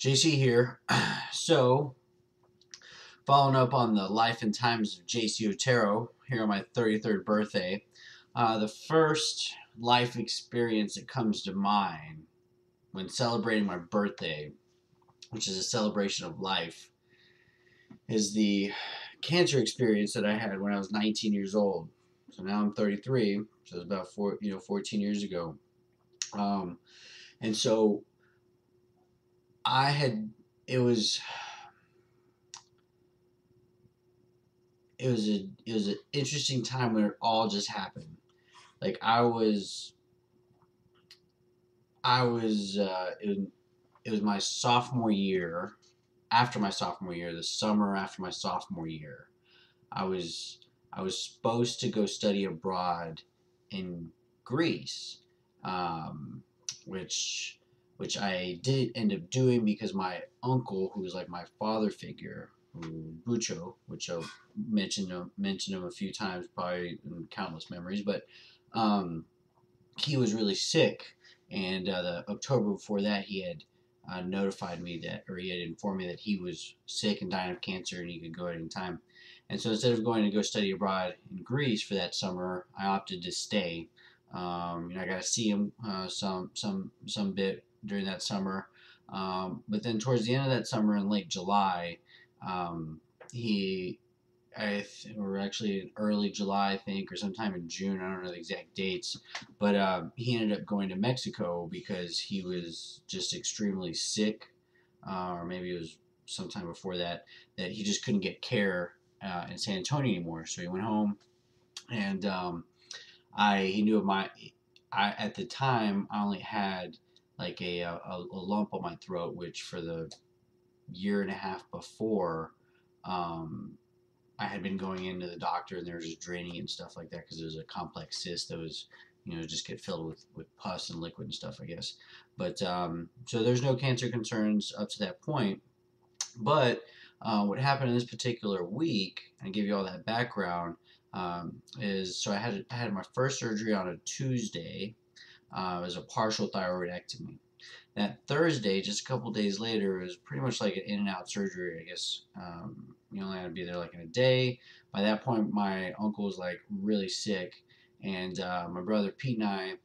JC here. So, following up on the life and times of JC Otero here on my 33rd birthday, the first life experience that comes to mind when celebrating my birthday, which is a celebration of life, is the cancer experience that I had when I was 19 years old. So now I'm 33, so it's about 14 years ago. Um, and so I had, it was it was an interesting time when it all just happened. Like it was my sophomore year. After my sophomore year, the summer after my sophomore year, I was I was supposed to go study abroad in Greece, um, which which I did end up doing because my uncle, who was like my father figure, Bucho, which I'll mention him a few times, probably in countless memories, but um, he was really sick, and the October before that, he had notified me that, or he had informed me that he was sick and dying of cancer, and he could go at any time. And so instead of going to go study abroad in Greece for that summer, I opted to stay. I got to see him some bit during that summer, but then towards the end of that summer in late July, um, he or actually in early July, I think, or sometime in June. I don't know the exact dates, but he ended up going to Mexico because he was just extremely sick, or maybe it was sometime before that, that he just couldn't get care in San Antonio anymore. So he went home, and he knew of at the time I only had like a lump on my throat, which for the year and a half before. Um, I had been going into the doctor and they were just draining it and stuff like that because it was a complex cyst that was, just get filled with pus and liquid and stuff, I guess. But so there's no cancer concerns up to that point. But what happened in this particular week, and I give you all that background, is so I had my first surgery on a Tuesday. It was a partial thyroidectomy. That Thursday, just a couple days later, it was pretty much like an in and out surgery, I guess. You only had to be there like in a day. By that point, my uncle was like really sick, and my brother Pete and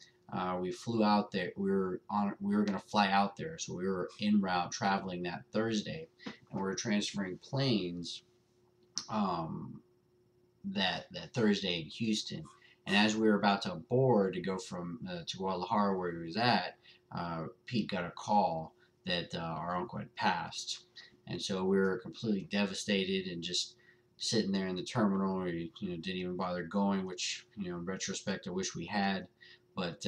we flew out there. We were gonna fly out there, so we were en route traveling that Thursday, and we were transferring planes um, that Thursday in Houston. And as we were about to board to go from to Guadalajara where he was at, Pete got a call that our uncle had passed, and so we were completely devastated and just sitting there in the terminal. We didn't even bother going, which in retrospect I wish we had, but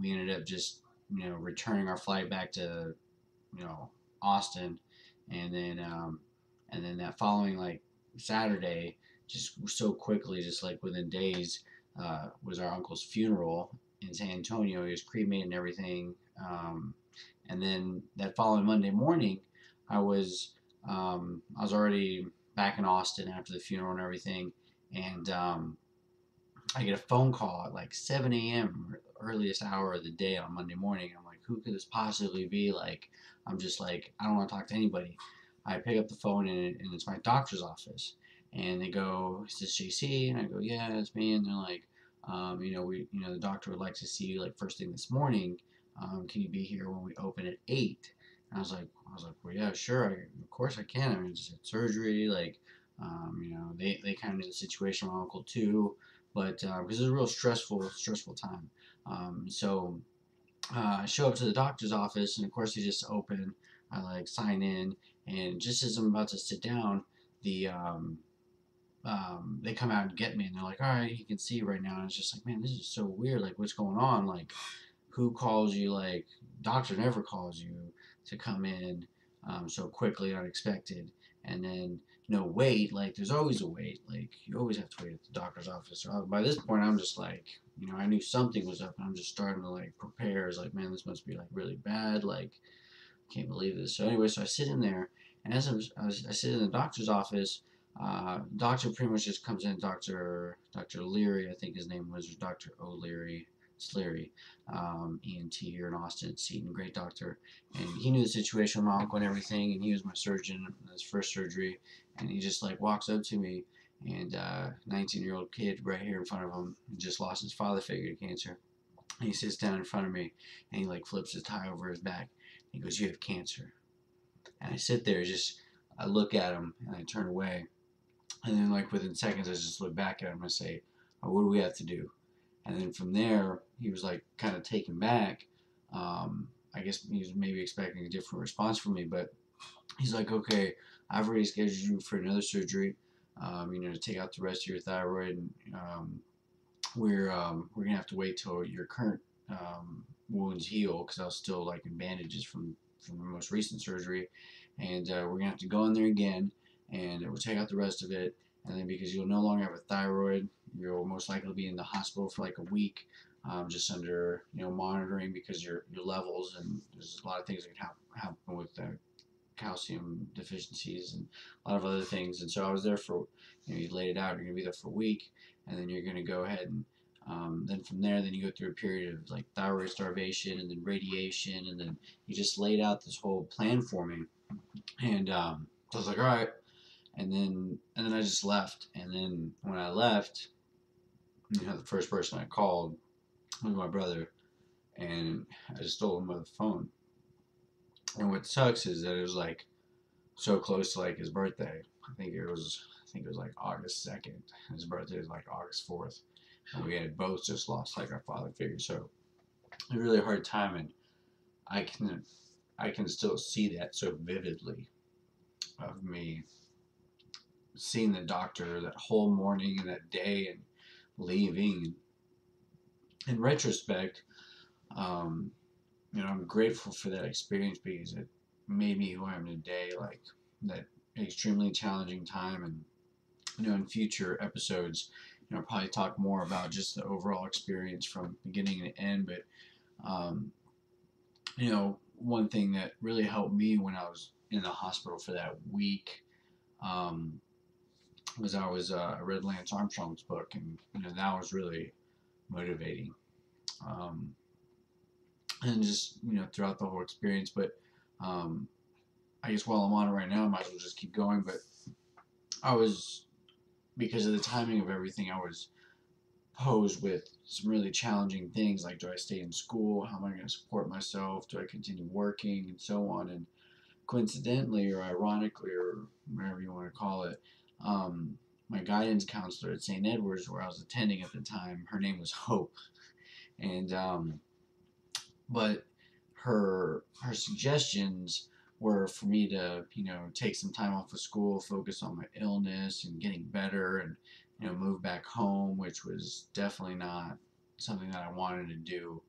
we ended up just returning our flight back to you know Austin, and then that following like Saturday, just so quickly, just like within days, was our uncle's funeral in San Antonio. He was cremated and everything. And then that following Monday morning, I was already back in Austin after the funeral and everything, and I get a phone call at like 7 a.m., earliest hour of the day on Monday morning. I'm like, who could this possibly be? Like, I'm just like, I don't want to talk to anybody. I pick up the phone and it's my doctor's office. And they go, is this JC? And I go, yeah, it's me. And they're like, the doctor would like to see you like first thing this morning. Can you be here when we open at 8? And I was like, well, yeah, sure. Of course I can. I mean, just had surgery. Like, they kind of knew the situation with my uncle too, but because it was a real stressful time. So I show up to the doctor's office, and of course they just open. I like sign in, and just as I'm about to sit down, they come out and get me, and they're like, "All right, you can see right now." And it's just like, man, this is so weird. Like, what's going on? Like, who calls you? Like, doctor never calls you to come in so quickly, unexpected, and then no wait. Like, there's always a wait. Like, you always have to wait at the doctor's office. So by this point, I'm just like, I knew something was up, and I'm just starting to like prepare. It's like, man, this must be like really bad. Like, can't believe this. So anyway, so I sit in there, and I sit in the doctor's office. Doctor pretty much just comes in. Doctor Leary, I think his name was, or Doctor O'Leary, Sleary, ENT here in Austin, Seton, great doctor, and he knew the situation with my uncle and everything, and he was my surgeon in his first surgery, and he just like walks up to me, and 19-year-old kid right here in front of him just lost his father figure to cancer. And he sits down in front of me, and he like flips his tie over his back. He goes, "You have cancer." And I sit there, I look at him, and I turn away, and then like within seconds, I just look back at him and say, "Oh, what do we have to do?" And then from there, he was like kind of taken back. I guess he was maybe expecting a different response from me, but he's like, "Okay, I've already scheduled you for another surgery, to take out the rest of your thyroid, and we're gonna have to wait till your current wounds heal, because I was still like in bandages from the most recent surgery, and we're gonna have to go in there again, and we'll take out the rest of it, and then because you'll no longer have a thyroid, you'll most likely be in the hospital for like a week, just under monitoring, because your levels, and there's a lot of things that can happen with calcium deficiencies and a lot of other things." And so I was there for, you laid it out, you're going to be there for a week, and then you're going to go ahead and then from there, then you go through a period of like thyroid starvation and then radiation, and then he just laid out this whole plan for me. And so I was like, all right. And then I just left. And then when I left, the first person I called was my brother, and I just told him on the phone. And what sucks is that it was like so close to like his birthday. I think it was like August 2nd. His birthday is like August 4th. And we had both just lost like our father figure. So it was a really hard time, and I can still see that so vividly of me seeing the doctor that whole morning and that day and leaving. In retrospect, I'm grateful for that experience, because it made me who I am today. Like that extremely challenging time, and in future episodes, I'll probably talk more about just the overall experience from beginning to end. But um, one thing that really helped me when I was in the hospital for that week um, was I read Lance Armstrong's book, and that was really motivating. Um, and just throughout the whole experience. But um, I guess while I'm on it right now, I might as well just keep going. But I was, because of the timing of everything, I was posed with some really challenging things, like, do I stay in school? How am I going to support myself? Do I continue working? And so on. And coincidentally, or ironically, or whatever you want to call it, my guidance counselor at St. Edward's, where I was attending at the time, her name was Hope. And but her suggestions were for me to take some time off of school, focus on my illness and getting better, and move back home, which was definitely not something that I wanted to do.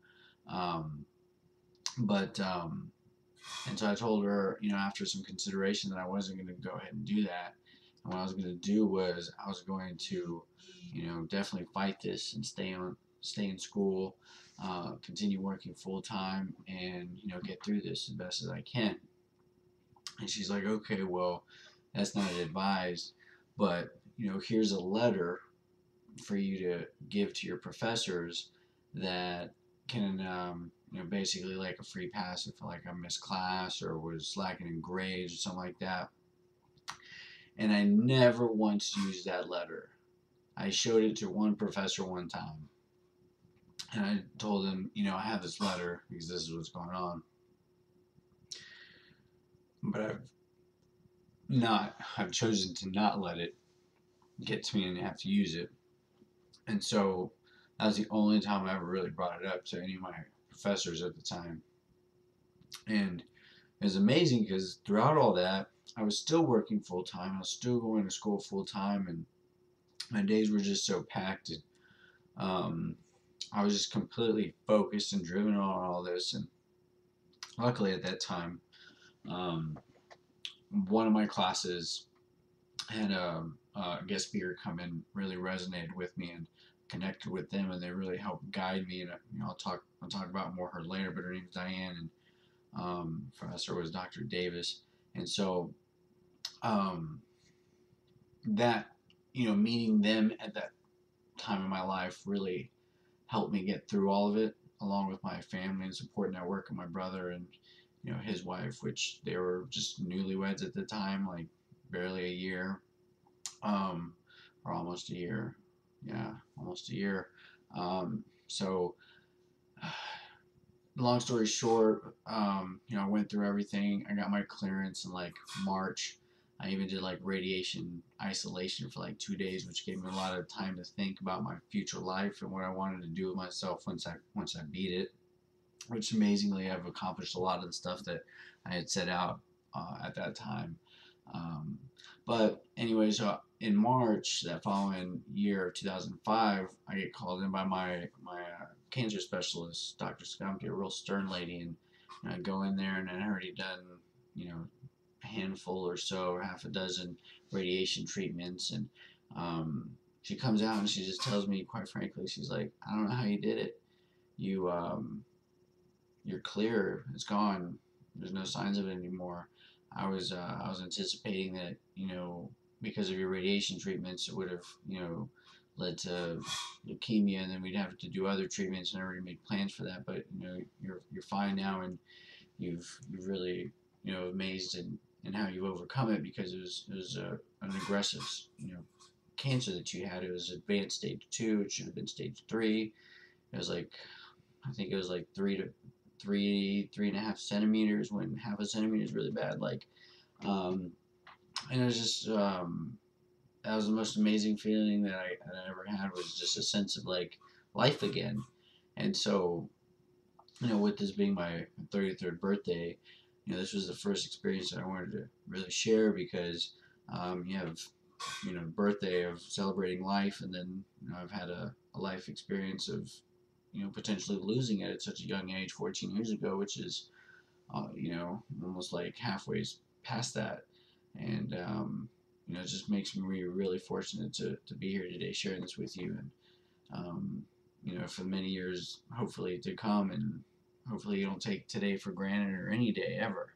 But and so I told her, after some consideration, that I wasn't going to go ahead and do that. And what I was going to do was I was going to definitely fight this and stay in school, continue working full time, and get through this as best as I can. And she's like, okay, well, that's not advised, but here's a letter for you to give to your professors that can basically like a free pass if like I missed class or was slacking in grades or something like that. And I never once used that letter. I showed it to one professor one time, and I told him, I have this letter because this is what's going on. But I've chosen to not let it get to me and have to use it. And so that was the only time I ever really brought it up to any of my professors at the time. And it was amazing because throughout all that, I was still working full time. I was still going to school full time, and my days were just so packed. And, I was just completely focused and driven on all this. And luckily at that time, one of my classes had a guest speaker come in, really resonated with me and connected with them, and they really helped guide me. And I'll talk about more her later. But her name's Diane, and professor was Dr. Davis. And so that meeting them at that time in my life really helped me get through all of it, along with my family and support network and my brother and his wife, which they were just newlyweds at the time, like barely a year, um, or almost a year. Yeah, almost a year. So long story short, I went through everything. I got my clearance in like March. I even did like radiation isolation for like 2 days, which gave me a lot of time to think about my future life and what I wanted to do with myself once I beat it. Which amazingly, I've accomplished a lot of the stuff that I had set out at that time. Um, but anyways, in March that following year of 2005, I get called in by my cancer specialist, Dr. Scumpy, a real stern lady, and I go in there and I'd already done a handful or so, or half a dozen radiation treatments, and she comes out and she just tells me, quite frankly, she's like, I don't know how you did it. You're clear. It's gone. There's no signs of it anymore. I was anticipating that because of your radiation treatments it would have led to leukemia, and then we'd have to do other treatments, and I already made plans for that. But you're fine now, and you've really amazed in how you've overcome it, because it was an aggressive cancer that you had. It was advanced stage 2. It should have been stage 3. It was like, I think it was like 3 and a half centimeters, when half a centimeter is really bad. Like, and it was just that was the most amazing feeling that I ever had, was just a sense of like life again. And so, with this being my 33rd birthday, this was the first experience that I wanted to really share, because you have birthday of celebrating life, and then I've had a life experience of potentially losing it at such a young age, 14 years ago, which is almost like halfway past that. And it just makes me really fortunate to be here today sharing this with you, and for many years hopefully to come, and hopefully you don't take today for granted, or any day ever.